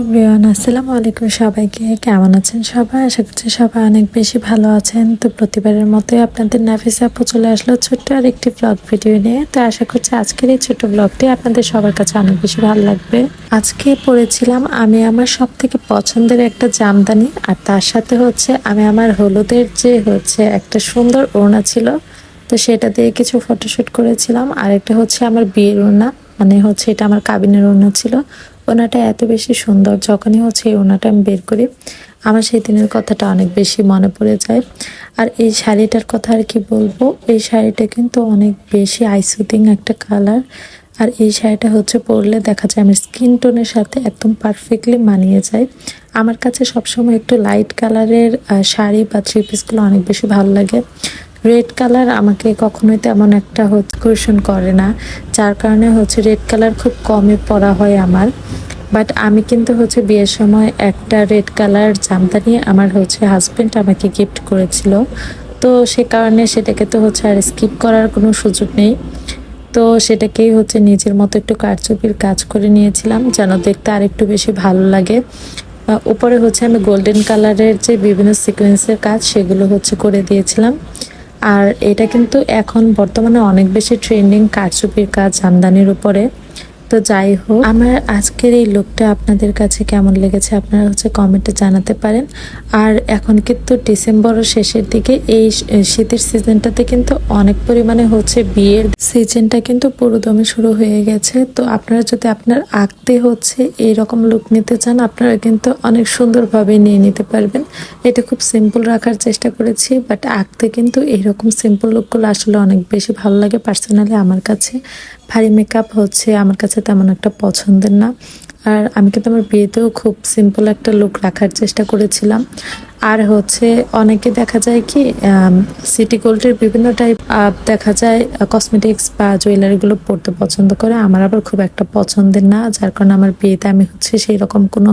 Everyone আসসালামু আলাইকুম, সবাইকে কেমন আছেন সবাই? আশা করছি সবাই অনেক বেশি ভালো আছেন। তো প্রতিবারের মতোই আপনাদের নাফিসা আপু চলে আসলো ছোট্ট আর একটি ব্লগ ভিডিও নিয়ে। তো আশা করছি আজকের এই ছোট্ট ব্লগটি আপনাদের সবার কাছে অনেক বেশি ভালো লাগবে। আজকে পরেছিলাম আমি আমার সব থেকে পছন্দের একটা জামদানি, আর তার সাথে হচ্ছে আমি আমার হলুদের যে একটা সুন্দর ওড়না ছিল, তো সেটা দিয়ে কিছু ফটোশ্যুট করেছিলাম। আর একটা হচ্ছে আমার বিয়ের ওড়না, মানে এটা আমার কাবিনের ওড়না ছিল। ওনাটা এত বেশি সুন্দর, যখনই এই ওনাটা আমি বের করি আমার সেই দিনের কথাটা অনেক বেশি মনে পড়ে যায়। আর এই শাড়িটার কথা আর কি বলবো, এই শাড়িটা কিন্তু অনেক বেশি আইসুদিং একটা কালার। আর এই শাড়িটা পরলে দেখা যায় আমার স্কিন টোনের সাথে একদম পারফেক্টলি মানিয়ে যায়। আমার কাছে সবসময় একটু লাইট কালারের শাড়ি বা থ্রি পিসগুলো অনেক বেশি ভালো লাগে। রেড কালার আমাকে কখনোই তেমন একটা আকর্ষণ করে না, যার কারণে রেড কালার খুব কমই পরা হয় আমার। বাট আমি কিন্তু বিয়ের সময় একটা রেড কালার জামদানি আমার হাজবেন্ড আমাকে গিফট করেছিল। তো সে কারণে সেটাকে তো আর স্কিপ করার কোনো সুযোগ নেই। তো সেটাকেই নিজের মতো একটু কারচুপির কাজ করে নিয়েছিলাম, যেন দেখতে আর একটু বেশি ভালো লাগে। উপরে আমি গোল্ডেন কালারের যে বিভিন্ন সিকোয়েন্সের কাজ সেগুলো করে দিয়েছিলাম। আর এটা কিন্তু এখন বর্তমানে অনেক বেশি ট্রেন্ডিং কারচুপির কাজ জামদানির উপরে। তো যাই হোক, আমার আজকের এই লুকটা আপনাদের কাছে কেমন লেগেছে আপনারা কমেন্টে জানাতে পারেন। আর এখন কিন্তু ডিসেম্বরের শেষের দিকে এই শীতের সিজনটাতে কিন্তু অনেক পরিমাণে বিয়ের সিজনটা কিন্তু পুরোদমে শুরু হয়ে গেছে। তো আপনারা যদি আপনার আঁকতে এইরকম লুক নিতে চান, আপনারা কিন্তু অনেক সুন্দরভাবে নিয়ে নিতে পারবেন। এটা খুব সিম্পল রাখার চেষ্টা করেছি, বাট আঁকতে কিন্তু এইরকম সিম্পল লুকগুলো আসলে অনেক বেশি ভালো লাগে পার্সোনালি আমার কাছে। ভারী মেকআপ আমার কাছে তেমন একটা পছন্দের না। আর আমি কিন্তু আমার বিয়েতেও খুব সিম্পল একটা লুক রাখার চেষ্টা করেছিলাম। আর অনেকে দেখা যায় কি সিটি গোল্ডের বিভিন্ন টাইপ দেখা যায় কসমেটিক্স বা জুয়েলারিগুলো পরতে পছন্দ করে, আমার আবার খুব একটা পছন্দের না। যার কারণে আমার বিয়েতে আমি সেই রকম কোনো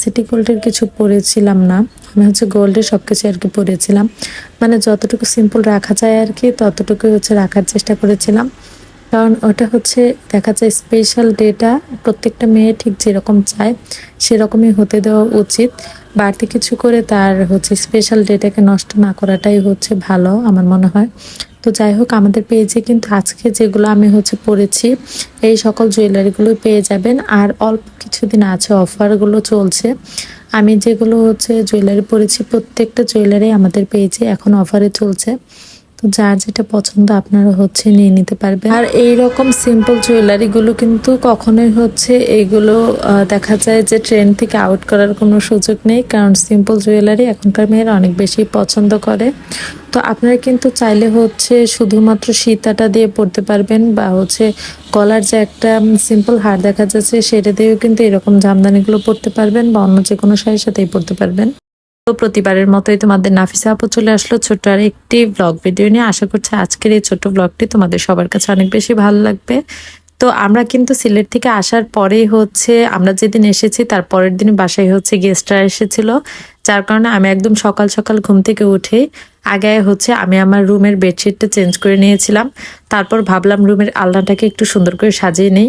সিটি গোল্ডের কিছু পরেছিলাম না। আমি গোল্ডের সব কিছু আর কি পরেছিলাম, মানে যতটুকু সিম্পল রাখা যায় আর কি ততটুকুই রাখার চেষ্টা করেছিলাম। কারণ ওটা দেখা যায় স্পেশাল ডেটা প্রত্যেকটা মেয়ে ঠিক যেরকম চায় সেরকমই হতে দেওয়া উচিত। বাড়তি কিছু করে তার স্পেশাল ডেটাকে নষ্ট না করাটাই ভালো আমার মনে হয়। তো যাই হোক, আমাদের পেজে কিন্তু আজকে যেগুলো আমি পরেছি এই সকল জুয়েলারিগুলো পেয়ে যাবেন। আর অল্প কিছুদিন আছে, অফারগুলো চলছে। আমি যেগুলো জুয়েলারি পরেছি প্রত্যেকটা জুয়েলারি আমাদের পেজে এখন অফারে চলছে। তো যার যেটা পছন্দ আপনারা নিয়ে নিতে পারবেন। আর এই রকম সিম্পল জুয়েলারি গুলো কিন্তু কখনোই এইগুলো দেখা যায় যে ট্রেন্ড থেকে আউট করার কোনো সুযোগ নেই, কারণ সিম্পল জুয়েলারি এখনকার মেয়েরা অনেক বেশি পছন্দ করে। তো আপনারা কিন্তু চাইলে শুধুমাত্র সীতাটা দিয়ে পড়তে পারবেন, বা গলার যে একটা সিম্পল হার দেখা যাচ্ছে সেটা দিয়েও কিন্তু এরকম জামদানিগুলো পড়তে পারবেন, বা অন্য যে কোনো শাড়ির সাথেই পড়তে পারবেন। তো প্রতিবারের মতোই তোমাদের নাফিসা আপু চলে আসলো ছোট্ট আর একটি ব্লগ ভিডিও নিয়ে। আশা করছি আজকের এই ছোট্ট ব্লগটি তোমাদের সবার কাছে অনেক বেশি ভালো লাগবে। তো আমরা কিন্তু সিলেট থেকে আসার পরেই আমরা যেদিন এসেছি তার পরের দিন বাসায় গেস্টরা এসেছিল, যার কারণে আমি একদম সকাল সকাল ঘুম থেকে উঠে আগে আমি আমার রুমের বেডশিটটা চেঞ্জ করে নিয়েছিলাম। তারপর ভাবলাম রুমের আলনাটাকে একটু সুন্দর করে সাজিয়ে নেই।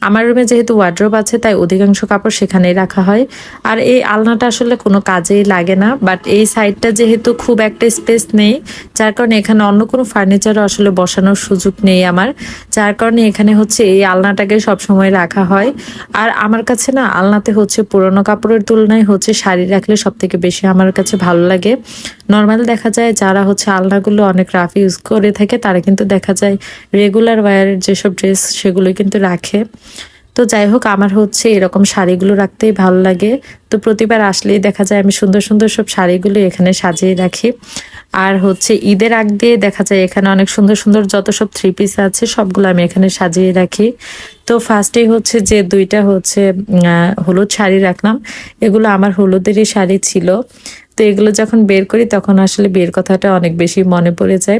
আমার রুমে যেহেতু ওয়ার্ড্রোব আছে তাই অধিকাংশ কাপড় সেখানেই রাখা হয়। আর এই আলনাটা আসলে কোনো কাজেই লাগে না, বাট এই সাইডটা যেহেতু খুব একটা স্পেস নেই, যার কারণে এখানে অন্য কোনো ফার্নিচারও আসলে বসানোর সুযোগ নেই আমার। যার কারণে এখানে এই আলনাটাকে সবসময় রাখা হয়। আর আমার কাছে না আলনাতে পুরোনো কাপড়ের তুলনায় শাড়ি রাখলে সব থেকে বেশি আমার কাছে ভালো লাগে। নর্মাল দেখা যায় যারা আলনাগুলো অনেক রাফ ইউজ করে থাকে তারা কিন্তু দেখা যায় রেগুলার ওয়্যারের যেসব ড্রেস সেগুলো কিন্তু রাখে। তো যাই হোক, আমার এরকম শাড়িগুলো রাখতেই ভালো লাগে। তো প্রতিবার আসলেই দেখা যায় আমি সুন্দর সুন্দর সব শাড়িগুলো এখানে সাজিয়ে রাখি। আর ঈদের আগ দিয়ে দেখা যায় এখানে অনেক সুন্দর সুন্দর যত সব থ্রি পিস আছে সবগুলো আমি এখানে সাজিয়ে রাখি। তো ফার্স্টেই যে দুইটা হলুদ শাড়ি রাখলাম, এগুলো আমার হলুদেরই শাড়ি ছিল। তো এগুলো যখন বের করি তখন আসলে বিয়ের কথাটা অনেক বেশি মনে পড়ে যায়।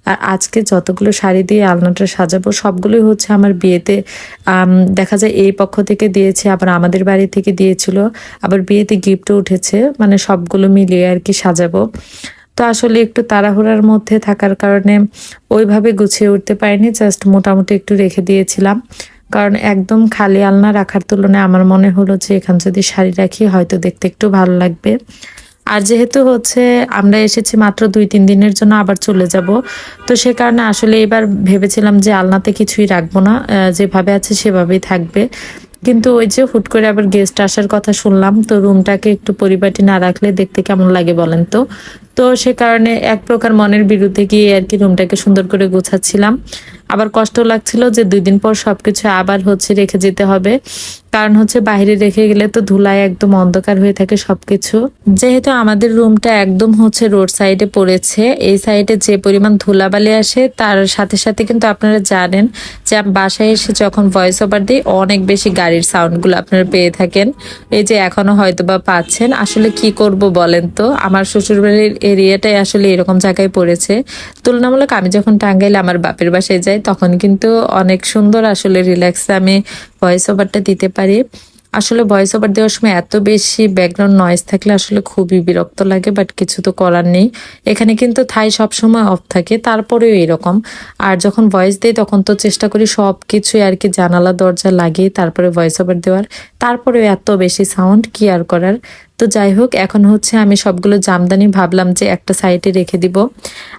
আর আজকে যতগুলো শাড়ি দিয়ে আলনাটা সাজাবো সবগুলোই আমার বিয়েতে দেখা যায় এই পক্ষ থেকে দিয়েছে, আবার আমাদের বাড়ি থেকে দিয়েছিল, আবার বিয়েতে গিফটও উঠেছে, মানে সবগুলো মিলিয়ে আর কি সাজাবো। তো আসলে একটু তাড়াহুড়ার মধ্যে থাকার কারণে ওইভাবে গুছিয়ে উঠতে পারিনি, জাস্ট মোটামুটি একটু রেখে দিয়েছিলাম। কারণ একদম খালি আলনা রাখার তুলনায় আমার মনে হলো যে এখানে যদি শাড়ি রাখি হয়তো দেখতে একটু ভালো লাগবে। আর যেহেতু হচ্ছে আমরা এসেছি মাত্র 2-3 দিনের জন্য, আবার চলে যাব, তো সে কারণে আসলে এবার ভেবেছিলাম যে আলনাতে কিছুই রাখবো না, যেভাবে আছে সেভাবেই থাকবে। কিন্তু ওই যে হুট করে আবার গেস্ট আসার কথা শুনলাম, তো রুমটাকে একটু পরিপাটি না রাখলে দেখতে কেমন লাগে বলেন তো। তো সে কারণে এক প্রকার মনের বিরুদ্ধে গিয়ে আর কি রুমটাকে সুন্দর করে গোছাচ্ছিলাম। আবার কষ্ট লাগছিল যে 2 দিন পর সবকিছু আবার হচ্ছে রেখে যেতে হবে, কারণ হচ্ছে বাইরে রেখে গেলে তো ধুলায় একদম অন্ধকার হয়ে থাকে সবকিছু। যেহেতু আমাদের রুমটা একদম হচ্ছে রোড সাইডে পড়েছে, এই সাইডে যে পরিমাণ ধুলাবালি আসে তার সাথে সাথে কিন্তু আপনারা জানেন যে বাসায় এসে যখন ভয়েস ওভার দিই অনেক বেশি গাড়ির সাউন্ডগুলো আপনারা পেয়ে থাকেন। এই যে এখনো হয়তো বা পাচ্ছেন। আসলে কি করব বলেন তো, আমার শ্বশুরবাড়ির এরিয়াটাই আসলে এরকম জায়গায় পড়েছে। তুলনামূলক আমি যখন টাঙ্গাইলে আমার বাপের বাসায় যাই তখন কিন্তু অনেক সুন্দর আসলে রিল্যাক্সে আমি ভয়েস ওভারটা দিতে পারি। আসলে ভয়েস ওভার দেওয়ার সময় এত বেশি ব্যাকগ্রাউন্ড নয়েজ থাকলে আসলে খুবই বিরক্ত লাগে, বাট কিছু তো করার নেই। এখানে কিন্তু থাই সবসময় অফ থাকে, তারপরেও এরকম। আর যখন ভয়েস দেই তখন তো চেষ্টা করি সব কিছু আর কি জানালা দরজা লাগিয়ে তারপরে ভয়েস ওভার দেওয়ার, তারপরেও এত বেশি সাউন্ড কি আর করার। তো যাই হোক, এখন হচ্ছে আমি সবগুলো জামদানি ভাবলাম যে একটা সাইডে রেখে দিব।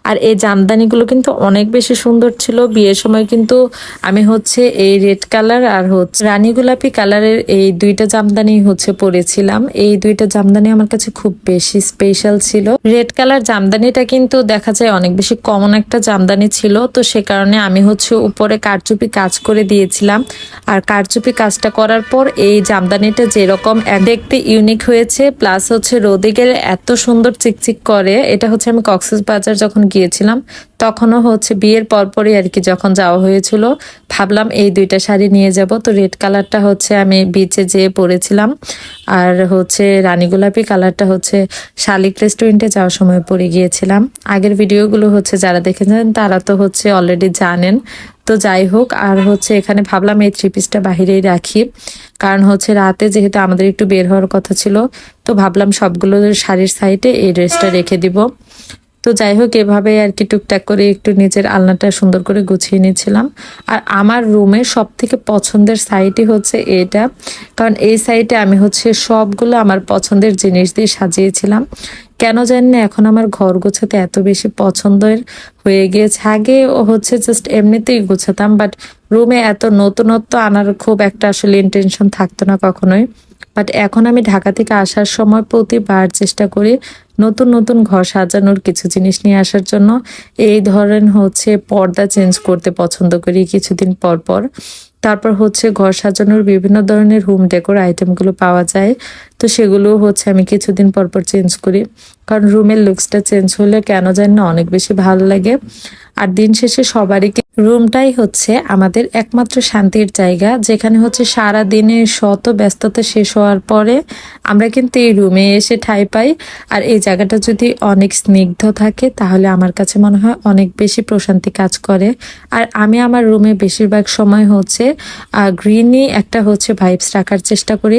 আর এই জামদানিগুলো কিন্তু অনেক বেশি সুন্দর ছিল। বিয়ের সময় কিন্তু আমি হচ্ছে এই রেড কালার আর হচ্ছে রানী গোলাপি কালারের এই 2টা জামদানি হচ্ছে পরেছিলাম। এই 2টা জামদানি আমার কাছে খুব বেশি স্পেশাল ছিল। রেড কালার জামদানিটা কিন্তু দেখা যায় অনেক বেশি কমন একটা জামদানি ছিল, তো সে কারণে আমি হচ্ছে উপরে কারচুপি কাজ করে দিয়েছিলাম। আর কারচুপি কাজটা করার পর এই জামদানিটা যেরকম দেখতে ইউনিক হয়েছে, প্লাস হচ্ছে রোদে গেলে এত সুন্দর চিকচিক করে। এটা হচ্ছে আমি কক্সবাজার যখন গিয়েছিলাম তখনও হচ্ছে বিয়ের পরপরই আর কি যখন যাওয়া হয়েছিল, ভাবলাম এই 2টা শাড়ি নিয়ে যাব। তো রেড কালারটা হচ্ছে আমি বিচে যেয়ে পরেছিলাম, আর হচ্ছে রানী গোলাপি কালারটা হচ্ছে শালিক রেস্টুরেন্টে যাওয়ার সময় পরে গিয়েছিলাম। আগের ভিডিওগুলো হচ্ছে যারা দেখেছেন তারা তো হচ্ছে অলরেডি জানেন। তো যাই হোক, আর হচ্ছে এখানে ভাবলাম এই 3 পিসটা বাহিরেই রাখি, কারণ হচ্ছে রাতে যেহেতু আমাদের একটু বের হওয়ার কথা ছিল, তো ভাবলাম সবগুলো শাড়ির সাইডে এই ড্রেসটা রেখে দিব। তো যাই হোক, এভাবে আর কি টুকটাক করে একটু নিজের আলনাটা সুন্দর করে গুছিয়ে নিয়েছিলাম। আর আমার রুমের সব থেকে পছন্দের সাইডই হচ্ছে এটা, কারণ এই সাইডে আমি হচ্ছে সবগুলো আমার পছন্দের জিনিস দিয়ে সাজিয়েছিলাম। কেন জানি না এখন আমার ঘর গোছাতে এত বেশি পছন্দের হয়ে গিয়েছে। আগে ও হচ্ছে জাস্ট এমনিতেই গোছাতাম, বাট রুমে এত নতুনত্ব আনার খুব একটা আসলে ইন্টেনশন থাকতো না কখনোই। বাট এখন আমি ঢাকা থেকে আসার সময় প্রতিবার চেষ্টা করি নতুন নতুন ঘর সাজানোর কিছু জিনিস নিয়ে আসার জন্য। এই ধরেন হচ্ছে পর্দা চেঞ্জ করতে পছন্দ করি কিছুদিন পর পর। তারপর হচ্ছে ঘর সাজানোর বিভিন্ন ধরনের হোম ডেকোর আইটেমগুলো পাওয়া যায়, তো সেগুলো হচ্ছে আমি কিছুদিন পর পর চেঞ্জ করি, কারণ রুমের লুকসটা চেঞ্জ হলে কেন জানি না অনেক বেশি ভালো লাগে। আর দিন শেষে সবারই রুমটাই হচ্ছে আমাদের একমাত্র শান্তির জায়গা, যেখানে হচ্ছে সারা দিনের শত ব্যস্ততা শেষ হওয়ার পরে আমরা কিন্তু এই রুমে এসে ঠাঁই পাই। আর এই জায়গাটা যদি অনেক স্নিগ্ধ থাকে তাহলে আমার কাছে মনে হয় অনেক বেশি প্রশান্তি কাজ করে। আর আমি আমার রুমে বেশিরভাগ সময় হচ্ছে গ্রিনই একটা হচ্ছে ভাইবস রাখার চেষ্টা করি,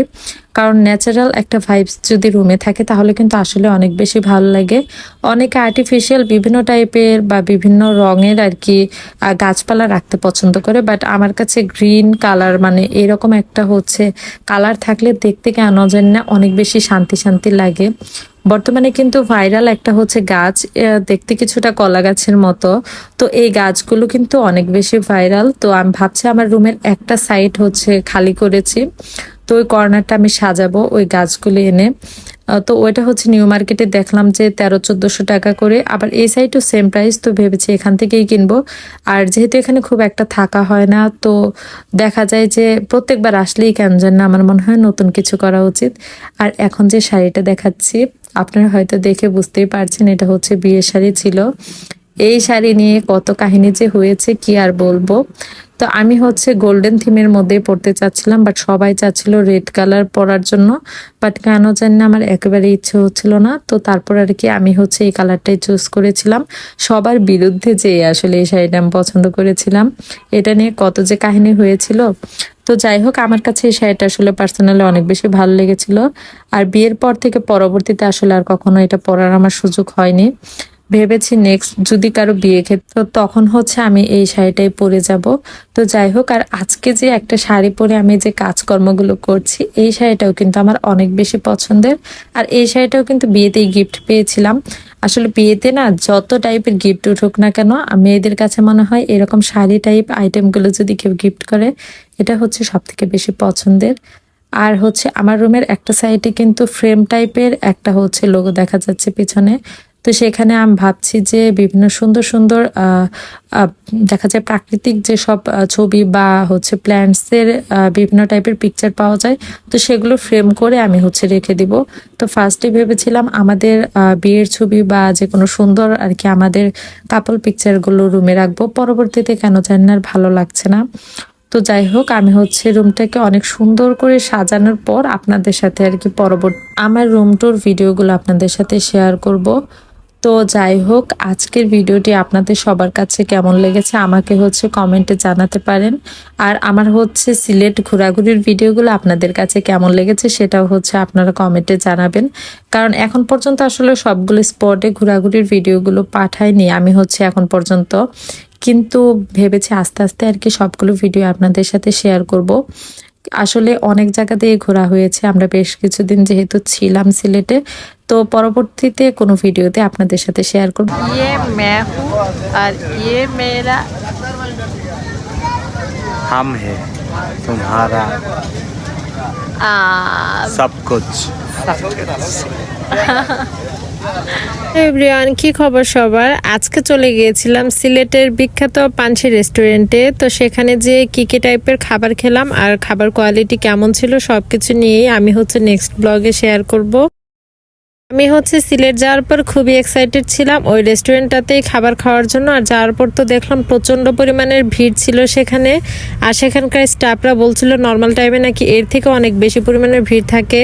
কারণ ন্যাচারাল একটা ভাইবস যদি রুমে থাকে তাহলে কিন্তু আসলে অনেক বেশি ভালো লাগে। অনেকে আর্টিফিশিয়াল বিভিন্ন টাইপের বা বিভিন্ন রঙের আর কি গাছপালা রাখতে পছন্দ করে, বাট আমার কাছে গ্রিন কালার মানে এরকম একটা হচ্ছে কালার থাকলে দেখতে কেন জানি না অনেক বেশি শান্তি শান্তি লাগে। বর্তমানে কিন্তু ভাইরাল একটা হচ্ছে গাছ, দেখতে কিছুটা কলা গাছের মতো, তো এই গাছগুলো কিন্তু অনেক বেশি ভাইরাল। তো আমি ভাবছি আমার রুমের একটা সাইড হচ্ছে খালি করেছি, তো ওই কর্নারটা আমি সাজাবো ওই গাছগুলো এনে। তো ওইটা হচ্ছে নিউ মার্কেটে দেখলাম যে 1300-1400 টাকা করে, আবার এই সাইডও সেম প্রাইস, তো ভেবেছি এখান থেকেই কিনবো। আর যেহেতু এখানে খুব একটা থাকা হয় না, তো দেখা যায় যে প্রত্যেকবার আসলেই কেন যেন না আমার মনে হয় নতুন কিছু করা উচিত। আর এখন যে শাড়িটা দেখাচ্ছি আপনারা হয়তো দেখে বুঝতেই পারছেন, এটা হচ্ছে বিয়ের শাড়ি ছিল। এই শাড়ি নিয়ে কত কাহিনী যে হয়েছে কি আর বলবো। তো আমি হচ্ছে গোল্ডেন থিমের মধ্যে পরতে চাচ্ছিলাম, বাট সবাই চাচ্ছিল রেড কালার পরার জন্য, বাট কেন জানি না আমার একেবারে ইচ্ছে হচ্ছিল না। তো তারপর আর কি আমি হচ্ছে এই কালারটাই চুজ করেছিলাম, সবার বিরুদ্ধে যে আসলে এই শাড়িটা আমি পছন্দ করেছিলাম। এটা নিয়ে কত যে কাহিনী হয়েছিল। তো যাই হোক, আমার কাছে এই শাড়িটা আসলে পার্সোনালি অনেক বেশি ভালো লেগেছিল। আর বিয়ের পর থেকে পরবর্তীতে আসলে আর কখনো এটা পরার আমার সুযোগ হয়নি। ভেবেছি নেক্সট যদি কারো বিয়ে ক্ষেত্র তখন হচ্ছে আমি এই শাড়িটাই পরে যাব। তো যাই হোক, আর আজকে যে একটা শাড়ি পরে আমি যে কাজকর্মগুলো করছি এই শাড়িটাও কিন্তু আমার অনেক বেশি পছন্দের। আর এই শাড়িটাও কিন্তু বিয়েতেই গিফট পেয়েছিলাম। আসলে বিয়েতে না যত টাইপের গিফট উঠুক না কেন, মেয়েদের কাছে মনে হয় এরকম শাড়ি টাইপ আইটেমগুলো যদি কেউ গিফট করে এটা হচ্ছে সব থেকে বেশি পছন্দের। আর হচ্ছে আমার রুমের একটা সাইডে কিন্তু ফ্রেম টাইপের একটা হচ্ছে লোগো দেখা যাচ্ছে পিছনে। তো সেখানে আমি ভাবছি যে বিভিন্ন সুন্দর সুন্দর দেখা যায় প্রাকৃতিক যেসব ছবি বা হচ্ছে প্ল্যান্টসের বিভিন্ন টাইপের পিকচার পাওয়া যায়, তো সেগুলো ফ্রেম করে আমি হচ্ছে রেখে দিব। তো ফার্স্টে ভেবেছিলাম আমাদের বিয়ের ছবি বা যে কোনো সুন্দর আর কি আমাদের কাপল পিকচারগুলো রুমে রাখবো, পরবর্তীতে কেন জানি না আর ভালো লাগছে না। তো যাই হোক, আমি হচ্ছে রুমটাকে অনেক সুন্দর করে সাজানোর পর আপনাদের সাথে আর কি পরবর্তী আমার রুম টুর ভিডিওগুলো আপনাদের সাথে শেয়ার করব। তো যাই হোক, আজকের ভিডিওটি আপনাদের সবার কাছে কেমন লেগেছে আমাকে হচ্ছে কমেন্টে জানাতে পারেন। আর আমার হচ্ছে সিলেট ঘোরাঘুরির ভিডিওগুলো আপনাদের কাছে কেমন লেগেছে সেটাও হচ্ছে আপনারা কমেন্টে জানাবেন। কারণ এখন পর্যন্ত আসলে সবগুলো স্পটে ঘোরাঘুরির ভিডিওগুলো পাঠাইনি আমি হচ্ছে এখন পর্যন্ত, কিন্তু ভেবেছি আস্তে আস্তে আর কি সবগুলো ভিডিও আপনাদের সাথে শেয়ার করব। আসলে অনেক জায়গাতেই ঘোরা হয়েছে, আমরা বেশ কিছুদিন যেহেতু ছিলাম সিলেটে, তো পরবর্তীতে কোনো ভিডিওতে আপনাদের সাথে শেয়ার করব। ये मैं हूँ और ये मेरा हम है तुम्हारा सब कुछ। এভরিওয়ান, কি খবর সবার? আজকে চলে গিয়েছিলাম সিলেটের বিখ্যাত পানসি রেস্টুরেন্টে। তো সেখানে যে কি কি টাইপের খাবার খেলাম আর খাবার কোয়ালিটি কেমন ছিল সবকিছু নিয়েই আমি হচ্ছে নেক্সট ব্লগে শেয়ার করব। আমি হচ্ছে সিলেট যাওয়ার পর খুবই এক্সাইটেড ছিলাম ওই রেস্টুরেন্টটাতেই খাবার খাওয়ার জন্য। আর যাওয়ার পর তো দেখলাম প্রচণ্ড পরিমাণের ভিড় ছিল সেখানে। আর সেখানকার স্টাফরা বলছিল নর্মাল টাইমে নাকি এর থেকে অনেক বেশি পরিমাণের ভিড় থাকে।